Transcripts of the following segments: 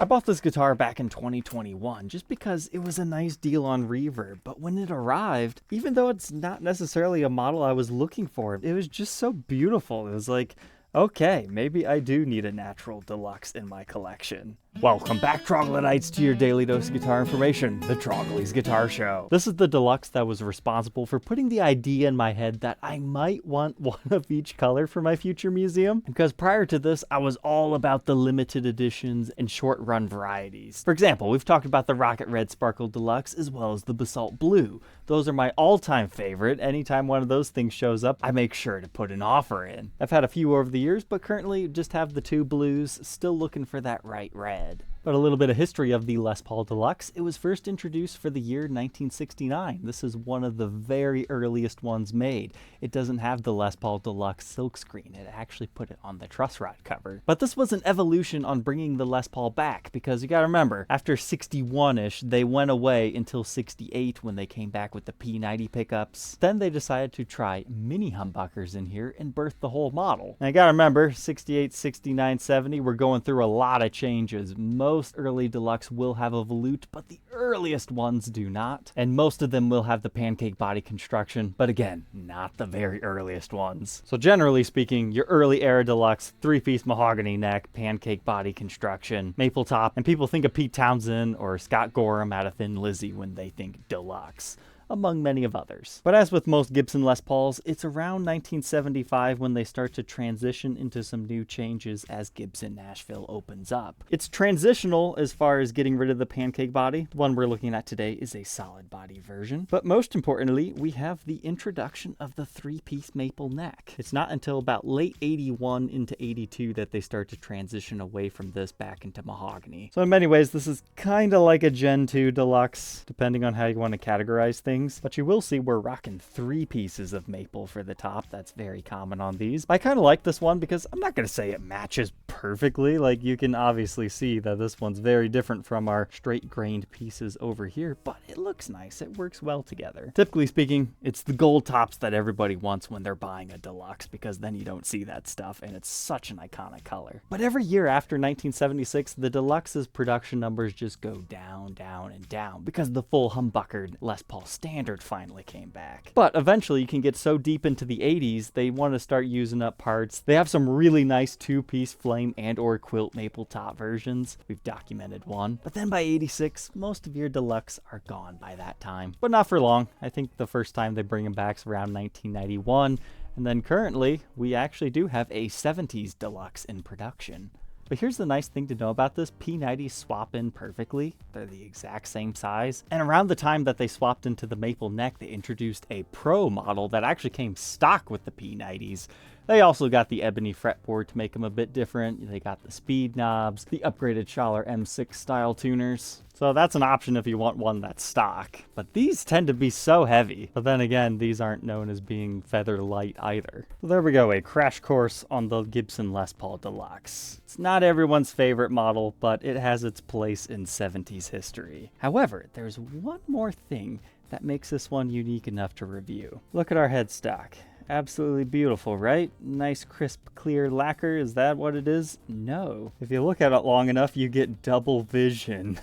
bought this guitar back in 2021 just because it was a nice deal on Reverb, but when it arrived, even though it's not necessarily a model I was looking for, it was just so beautiful. It was like, okay, maybe I do need a natural deluxe in my collection. Welcome back, Troglodytes, to your daily dose of guitar information, the Trogly's Guitar Show. This is the deluxe that was responsible for putting the idea in my head that I might want one of each color for my future museum, because prior to this, I was all about the limited editions and short-run varieties. For example, we've talked about the Rocket Red Sparkle Deluxe as well as the Basalt Blue. Those are my all-time favorite. Anytime one of those things shows up, I make sure to put an offer in. I've had a few over the years, but currently just have the two blues, still looking for that right red. But a little bit of history of the Les Paul Deluxe. It was first introduced for the year 1969. This is one of the very earliest ones made. It doesn't have the Les Paul Deluxe silkscreen. It actually put it on the truss rod cover. But this was an evolution on bringing the Les Paul back, because you gotta remember, after 61-ish, they went away until 68 when they came back with the P90 pickups. Then they decided to try mini humbuckers in here and birth the whole model. Now you gotta remember, 68, 69, 70, we're going through a lot of changes. Most early deluxe will have a volute, but the earliest ones do not. And most of them will have the pancake body construction, but again, not the very earliest ones. So generally speaking, your early era deluxe, 3-piece mahogany neck, pancake body construction, maple top, and people think of Pete Townsend or Scott Gorham out of Thin Lizzy when they think deluxe, among many of others. But as with most Gibson Les Pauls, it's around 1975 when they start to transition into some new changes as Gibson Nashville opens up. It's transitional as far as getting rid of the pancake body. The one we're looking at today is a solid body version. But most importantly, we have the introduction of the 3-piece maple neck. It's not until about late 81 into 82 that they start to transition away from this back into mahogany. So in many ways, this is kind of like a Gen 2 Deluxe, depending on how you want to categorize things. But you will see we're rocking 3 pieces of maple for the top. That's very common on these. I kind of like this one because I'm not going to say it matches perfectly. Like, you can obviously see that this one's very different from our straight grained pieces over here, but it looks nice. It works well together. Typically speaking, it's the gold tops that everybody wants when they're buying a deluxe, because then you don't see that stuff and it's such an iconic color. But every year after 1976, the deluxe's production numbers just go down, down, and down because the full humbuckered Les Paul standard finally came back. But eventually you can get so deep into the 80s, they want to start using up parts. They have some really nice 2-piece flame and or quilt maple top versions. We've documented one. But then by 86, most of your deluxe are gone by that time. But not for long. I think the first time they bring them back is around 1991. And then currently, we actually do have a 70s deluxe in production. But here's the nice thing to know about this. P90s swap in perfectly. They're the exact same size. And around the time that they swapped into the maple neck, they introduced a Pro model that actually came stock with the P90s. They also got the ebony fretboard to make them a bit different. They got the speed knobs, the upgraded Schaller M6 style tuners. So that's an option if you want one that's stock. But these tend to be so heavy. But then again, these aren't known as being feather light either. So there we go, a crash course on the Gibson Les Paul Deluxe. It's not everyone's favorite model, but it has its place in 70s history. However, there's one more thing that makes this one unique enough to review. Look at our headstock. Absolutely beautiful, right? Nice, crisp, clear lacquer. Is that what it is? No. If you look at it long enough, you get double vision.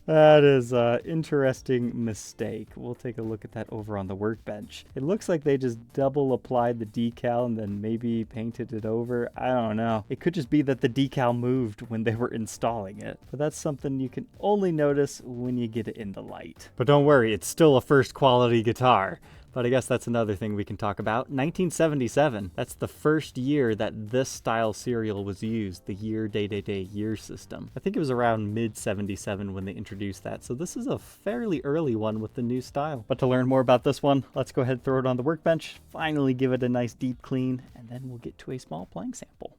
That is an interesting mistake. We'll take a look at that over on the workbench. It looks like they just double applied the decal and then maybe painted it over. I don't know. It could just be that the decal moved when they were installing it. But that's something you can only notice when you get it in the light. But don't worry, it's still a first quality guitar. But I guess that's another thing we can talk about. 1977, that's the first year that this style serial was used, the year, day, year system. I think it was around mid-77 when they introduced that, so this is a fairly early one with the new style. But to learn more about this one, let's go ahead and throw it on the workbench, finally give it a nice deep clean, and then we'll get to a small playing sample.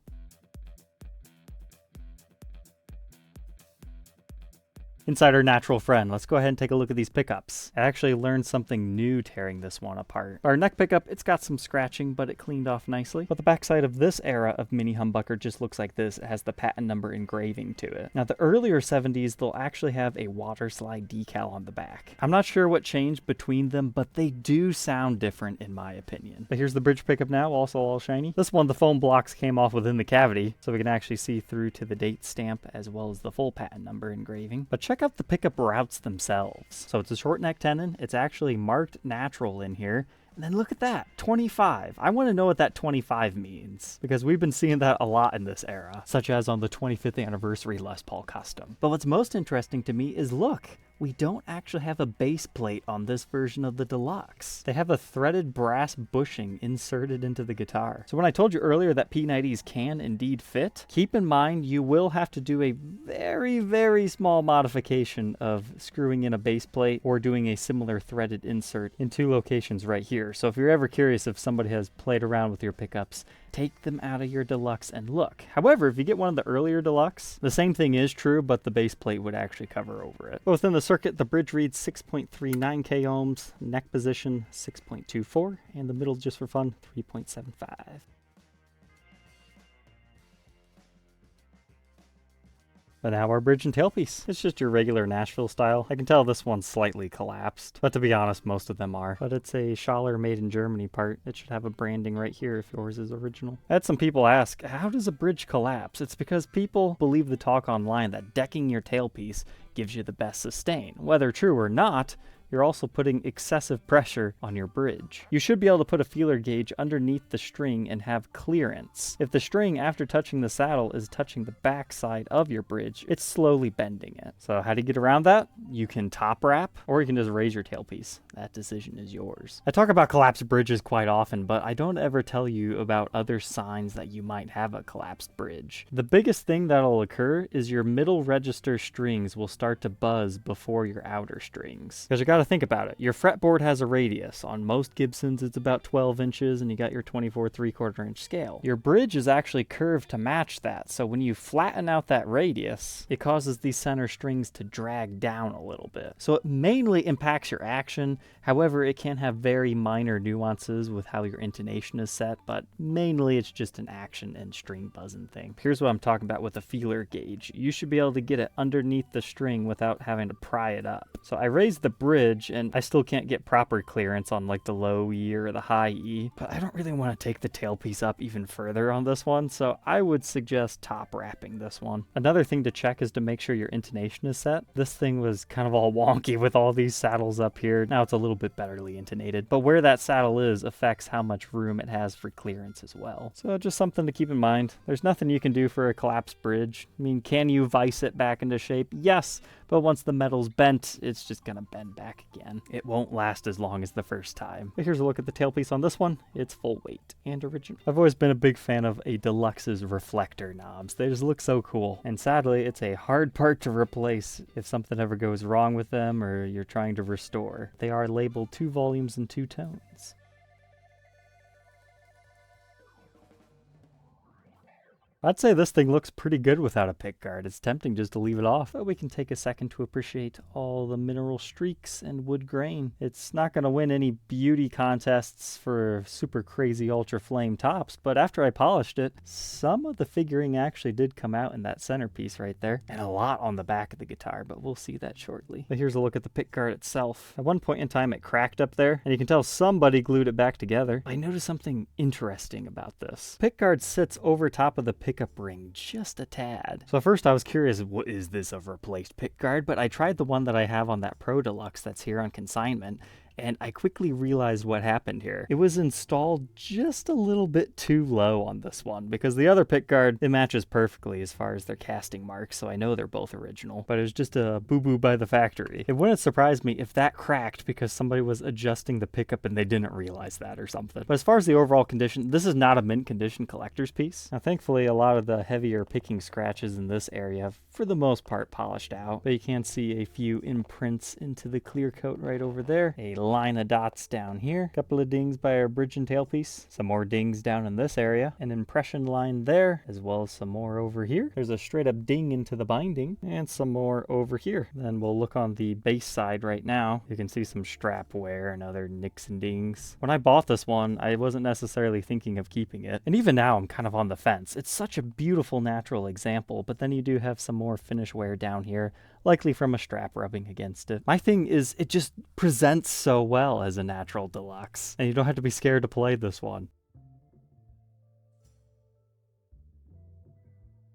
Inside our natural friend, let's go ahead and take a look at these pickups. I actually learned something new tearing this one apart. Our neck pickup, it's got some scratching, but it cleaned off nicely. But the backside of this era of mini humbucker just looks like this. It has the patent number engraving to it. Now, the earlier 70s, they'll actually have a water slide decal on the back. I'm not sure what changed between them, but they do sound different in my opinion. But here's the bridge pickup now, also all shiny. This one, the foam blocks came off within the cavity, so we can actually see through to the date stamp as well as the full patent number engraving. But check out the pickup routes themselves. So it's a short neck tenon. It's actually marked natural in here. And then look at that, 25. I want to know what that 25 means, because we've been seeing that a lot in this era, such as on the 25th anniversary Les Paul Custom. But what's most interesting to me is look, we don't actually have a base plate on this version of the Deluxe. They have a threaded brass bushing inserted into the guitar. So when I told you earlier that P90s can indeed fit, keep in mind you will have to do a very, very small modification of screwing in a base plate or doing a similar threaded insert in two locations right here. So if you're ever curious if somebody has played around with your pickups, take them out of your Deluxe and look. However, if you get one of the earlier Deluxe, the same thing is true, but the base plate would actually cover over it. But within the circuit, the bridge reads 6.39 k ohms, neck position 6.24, and the middle, just for fun, 3.75. But now our bridge and tailpiece. It's just your regular Nashville style. I can tell this one's slightly collapsed, but to be honest, most of them are. But it's a Schaller made in Germany part. It should have a branding right here if yours is original. I had some people ask, how does a bridge collapse? It's because people believe the talk online that decking your tailpiece gives you the best sustain. Whether true or not, you're also putting excessive pressure on your bridge. You should be able to put a feeler gauge underneath the string and have clearance. If the string after touching the saddle is touching the back side of your bridge, it's slowly bending it. So how do you get around that? You can top wrap, or you can just raise your tailpiece. That decision is yours. I talk about collapsed bridges quite often, but I don't ever tell you about other signs that you might have a collapsed bridge. The biggest thing that'll occur is your middle register strings will start to buzz before your outer strings. Because you got to think about it. Your fretboard has a radius. On most Gibsons, it's about 12 inches, and you got your 24 3/4 inch scale. Your bridge is actually curved to match that, so when you flatten out that radius, it causes these center strings to drag down a little bit. So it mainly impacts your action. However, it can have very minor nuances with how your intonation is set, but mainly it's just an action and string buzzing thing. Here's what I'm talking about with a feeler gauge. You should be able to get it underneath the string without having to pry it up. So I raised the bridge, and I still can't get proper clearance on like the low E or the high E, but I don't really want to take the tailpiece up even further on this one, so I would suggest top wrapping this one. Another thing to check is to make sure your intonation is set. This thing was kind of all wonky with all these saddles up here. Now it's a little bit betterly intonated, but where that saddle is affects how much room it has for clearance as well. So just something to keep in mind. There's nothing you can do for a collapsed bridge. I mean, can you vise it back into shape? Yes, but once the metal's bent, it's just gonna bend back again. It won't last as long as the first time. But here's a look at the tailpiece on this one. It's full weight and original. I've always been a big fan of a Deluxe's reflector knobs. They just look so cool. And sadly, it's a hard part to replace if something ever goes wrong with them or you're trying to restore. They are labeled 2 volumes and 2 tones. I'd say this thing looks pretty good without a pickguard. It's tempting just to leave it off, but we can take a second to appreciate all the mineral streaks and wood grain. It's not going to win any beauty contests for super crazy ultra flame tops, but after I polished it, some of the figuring actually did come out in that centerpiece right there, and a lot on the back of the guitar, but we'll see that shortly. But here's a look at the pickguard itself. At one point in time, it cracked up there, and you can tell somebody glued it back together. I noticed something interesting about this. Pickguard sits over top of the pickup ring just a tad. So at first I was curious, what is this, a replaced pickguard? But I tried the one that I have on that Pro Deluxe that's here on consignment, and I quickly realized what happened here. It was installed just a little bit too low on this one, because the other pickguard, it matches perfectly as far as their casting marks, so I know they're both original, but it was just a boo-boo by the factory. It wouldn't surprise me if that cracked because somebody was adjusting the pickup and they didn't realize that or something. But as far as the overall condition, this is not a mint condition collector's piece. Now thankfully a lot of the heavier picking scratches in this area have for the most part polished out, but you can see a few imprints into the clear coat right over there. A line of dots down here, a couple of dings by our bridge and tailpiece, some more dings down in this area, an impression line there, as well as some more over here. There's a straight up ding into the binding, and some more over here. Then we'll look on the base side right now. You can see some strap wear and other nicks and dings. When I bought this one, I wasn't necessarily thinking of keeping it, and even now I'm kind of on the fence. It's such a beautiful natural example, but then you do have some more finish wear down here, likely from a strap rubbing against it. My thing is, it just presents so well as a natural deluxe, and you don't have to be scared to play this one.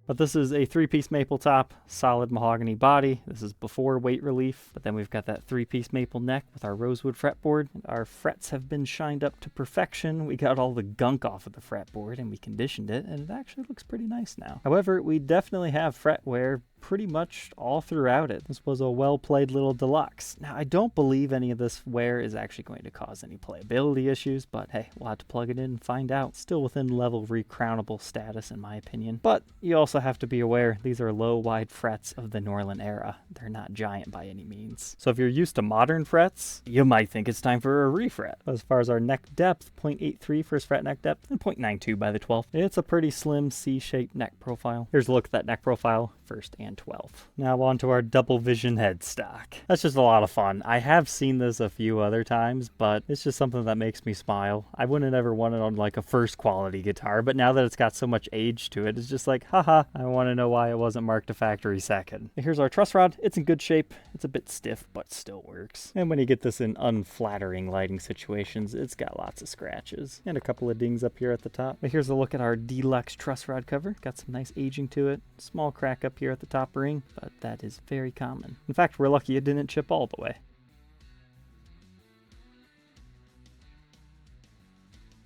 But this is a 3-piece maple top, solid mahogany body. This is before weight relief, but then we've got that 3-piece maple neck with our rosewood fretboard. Our frets have been shined up to perfection. We got all the gunk off of the fretboard and we conditioned it, and it actually looks pretty nice now. However, we definitely have fret wear pretty much all throughout it. This was a well-played little deluxe. Now, I don't believe any of this wear is actually going to cause any playability issues, but hey, we'll have to plug it in and find out. Still within level recrownable status, in my opinion. But you also have to be aware, these are low, wide frets of the Norland era. They're not giant by any means. So if you're used to modern frets, you might think it's time for a refret. As far as our neck depth, 0.83 first fret neck depth, and 0.92 by the 12th. It's a pretty slim C-shaped neck profile. Here's a look at that neck profile, first and 12th. Now on to our double vision headstock. That's just a lot of fun. I have seen this a few other times, but it's just something that makes me smile. I wouldn't ever want it on like a first quality guitar, but now that it's got so much age to it, it's just like, haha, I want to know why it wasn't marked a factory second. Here's our truss rod. It's in good shape. It's a bit stiff, but still works. And when you get this in unflattering lighting situations, it's got lots of scratches and a couple of dings up here at the top. But here's a look at our deluxe truss rod cover. Got some nice aging to it. Small crack up here at the top ring, but that is very common. In fact, we're lucky it didn't chip all the way.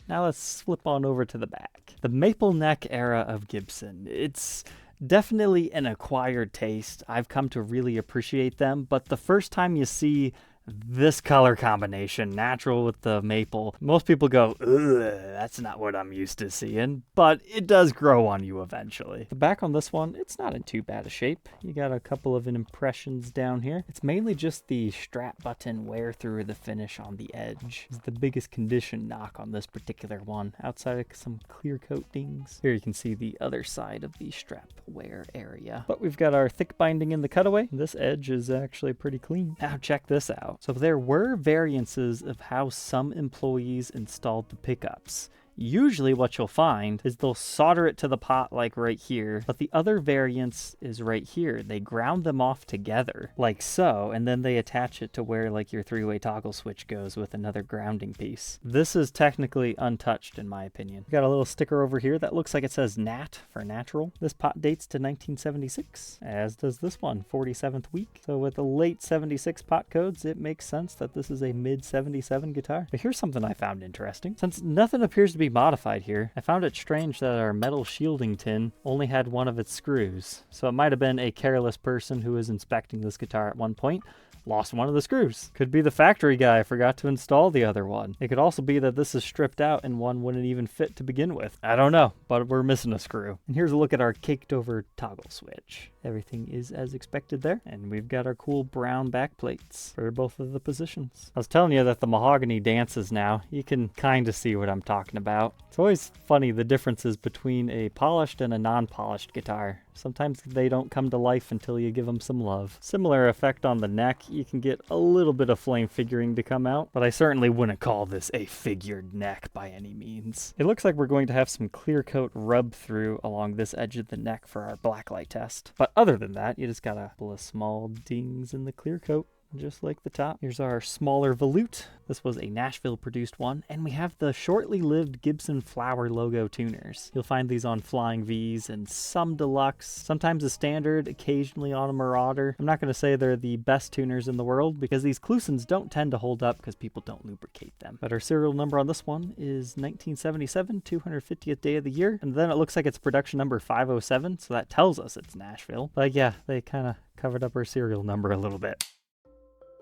Now let's flip on over to the back. The maple neck era of Gibson. It's definitely an acquired taste. I've come to really appreciate them, but the first time you see this color combination, natural with the maple, most people go, ugh, that's not what I'm used to seeing, but it does grow on you eventually. The back on this one, it's not in too bad a shape. You got a couple of impressions down here. It's mainly just the strap button wear through the finish on the edge is the biggest condition knock on this particular one, outside of some clear coat dings. Here you can see the other side of the strap wear area. But we've got our thick binding in the cutaway. This edge is actually pretty clean. Now check this out. So there were variances of how some employees installed the pickups. Usually what you'll find is they'll solder it to the pot like right here, but the other variance is right here. They ground them off together like so, and then they attach it to where like your 3-way toggle switch goes with another grounding piece. This is technically untouched in my opinion. Got a little sticker over here that looks like it says NAT for natural. This pot dates to 1976, as does this one, 47th week. So with the late 76 pot codes, it makes sense that this is a mid 77 guitar. But here's something I found interesting. Since nothing appears to be modified here, I found it strange that our metal shielding tin only had one of its screws. So it might have been a careless person who was inspecting this guitar at one point, lost one of the screws. Could be the factory guy forgot to install the other one. It could also be that this is stripped out and one wouldn't even fit to begin with. I don't know, but we're missing a screw. And here's a look at our caked over toggle switch. Everything is as expected there, and we've got our cool brown back plates for both of the positions. I was telling you that the mahogany dances now. You can kind of see what I'm talking about. It's always funny the differences between a polished and a non-polished guitar. Sometimes they don't come to life until you give them some love. Similar effect on the neck. You can get a little bit of flame figuring to come out, but I certainly wouldn't call this a figured neck by any means. It looks like we're going to have some clear coat rub through along this edge of the neck for our blacklight test. But other than that, you just got a couple of small dings in the clear coat, just like the top. Here's our smaller volute. This was a Nashville produced one, and we have the shortly lived Gibson flower logo tuners. You'll find these on Flying V's and some deluxe, sometimes a standard, occasionally on a Marauder. I'm not going to say they're the best tuners in the world because these Klusons don't tend to hold up because people don't lubricate them. But our serial number on this one is 1977, 250th day of the year, and then it looks like it's production number 507, so that tells us it's Nashville. But yeah, they kind of covered up our serial number a little bit.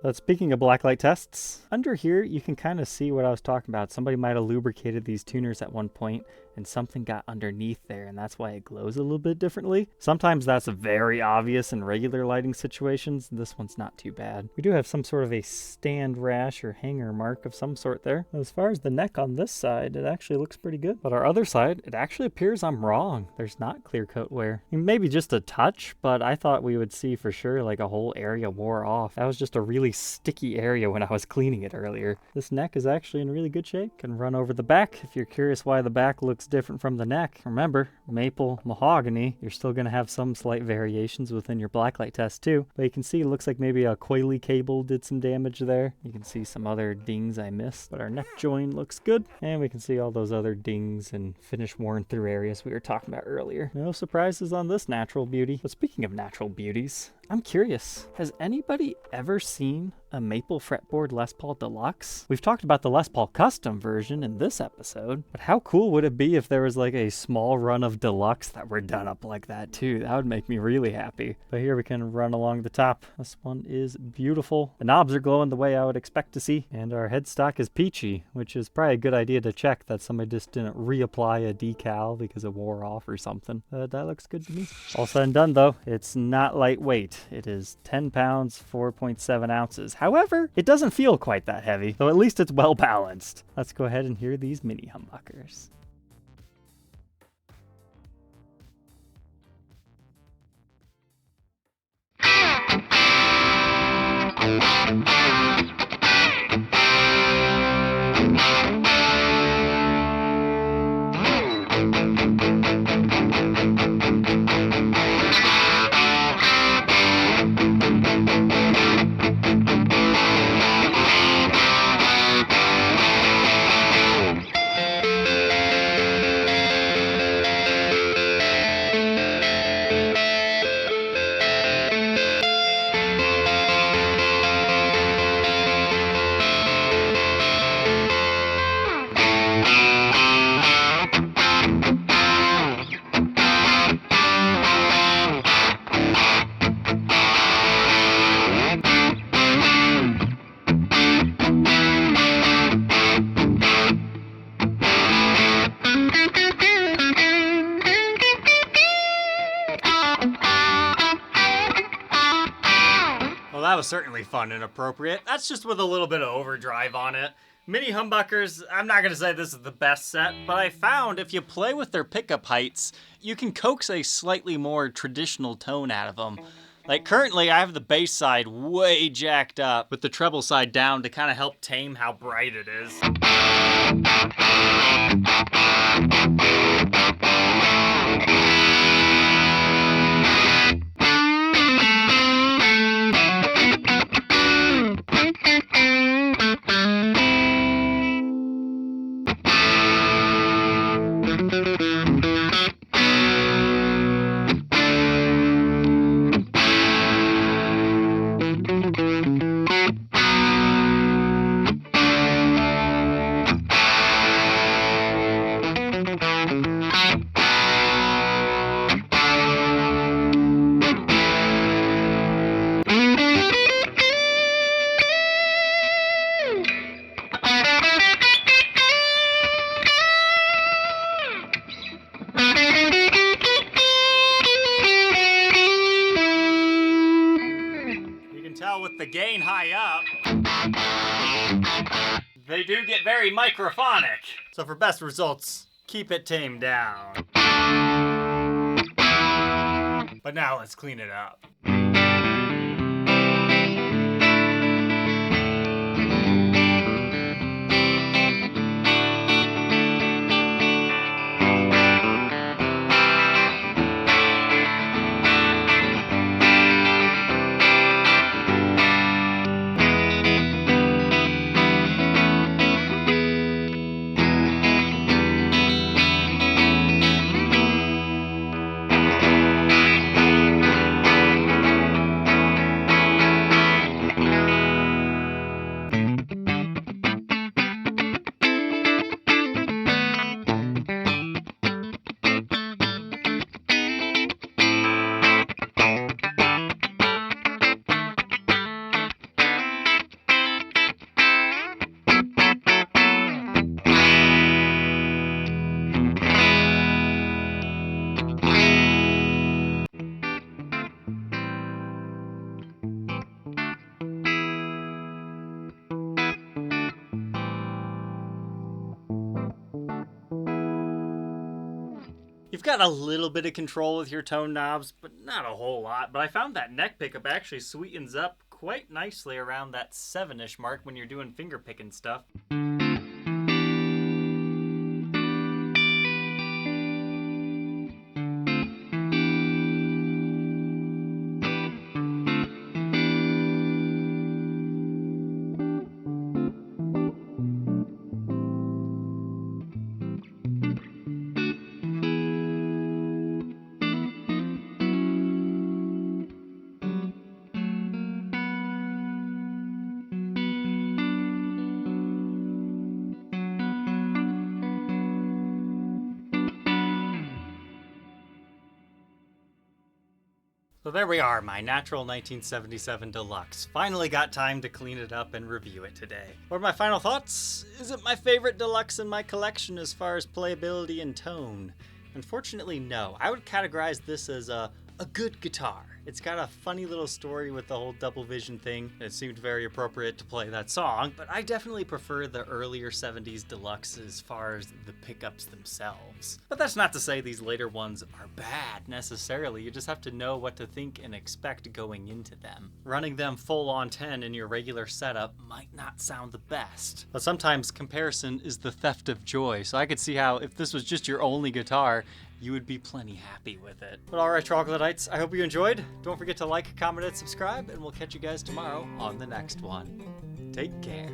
But speaking of blacklight tests, under here you can kind of see what I was talking about. Somebody might have lubricated these tuners at one point and something got underneath there, and that's why it glows a little bit differently. Sometimes that's very obvious in regular lighting situations. This one's not too bad. We do have some sort of a stand rash or hanger mark of some sort there. As far as the neck on this side, it actually looks pretty good. But our other side, it actually appears I'm wrong. There's not clear coat wear. I mean, maybe just a touch, but I thought we would see for sure like a whole area wore off. That was just a really sticky area when I was cleaning it earlier. This neck is actually in really good shape. Can run over the back. If you're curious why the back looks different from the neck, remember, maple, mahogany, you're still going to have some slight variations within your blacklight test too. But you can see it looks like maybe a coily cable did some damage there. You can see some other dings I missed, but our neck joint looks good. And we can see all those other dings and finish worn through areas we were talking about earlier. No surprises on this natural beauty. But speaking of natural beauties, I'm curious, has anybody ever seen a maple fretboard Les Paul Deluxe? We've talked about the Les Paul Custom version in this episode, but how cool would it be if there was like a small run of Deluxe that were done up like that too? That would make me really happy. But here we can run along the top. This one is beautiful. The knobs are glowing the way I would expect to see, and our headstock is peachy, which is probably a good idea to check that somebody just didn't reapply a decal because it wore off or something. That looks good to me. All said and done though, it's not lightweight. It is 10 pounds, 4.7 ounces. However, it doesn't feel quite that heavy, so at least it's well balanced. Let's go ahead and hear these mini humbuckers. That was certainly fun and appropriate. That's just with a little bit of overdrive on it. Mini humbuckers, I'm not going to say this is the best set, but I found if you play with their pickup heights, you can coax a slightly more traditional tone out of them. Like currently I have the bass side way jacked up with the treble side down to kind of help tame how bright it is. With the gain high up, they do get very microphonic. So for best results, keep it tamed down. But now let's clean it up. got a little bit of control with your tone knobs, but not a whole lot. But I found that neck pickup actually sweetens up quite nicely around that 7-ish mark when you're doing finger picking stuff. So there we are, my natural 1977 Deluxe. Finally got time to clean it up and review it today. What are my final thoughts? Is it my favorite Deluxe in my collection as far as playability and tone? Unfortunately, no. I would categorize this as a good guitar. It's got a funny little story with the whole double vision thing. It seemed very appropriate to play that song, but I definitely prefer the earlier 70s Deluxe as far as the pickups themselves. But that's not to say these later ones are bad necessarily. You just have to know what to think and expect going into them. Running them full on 10 in your regular setup might not sound the best. But sometimes comparison is the theft of joy, so I could see how if this was just your only guitar, you would be plenty happy with it. But alright, Troglodytes, I hope you enjoyed. Don't forget to like, comment, and subscribe, and we'll catch you guys tomorrow on the next one. Take care.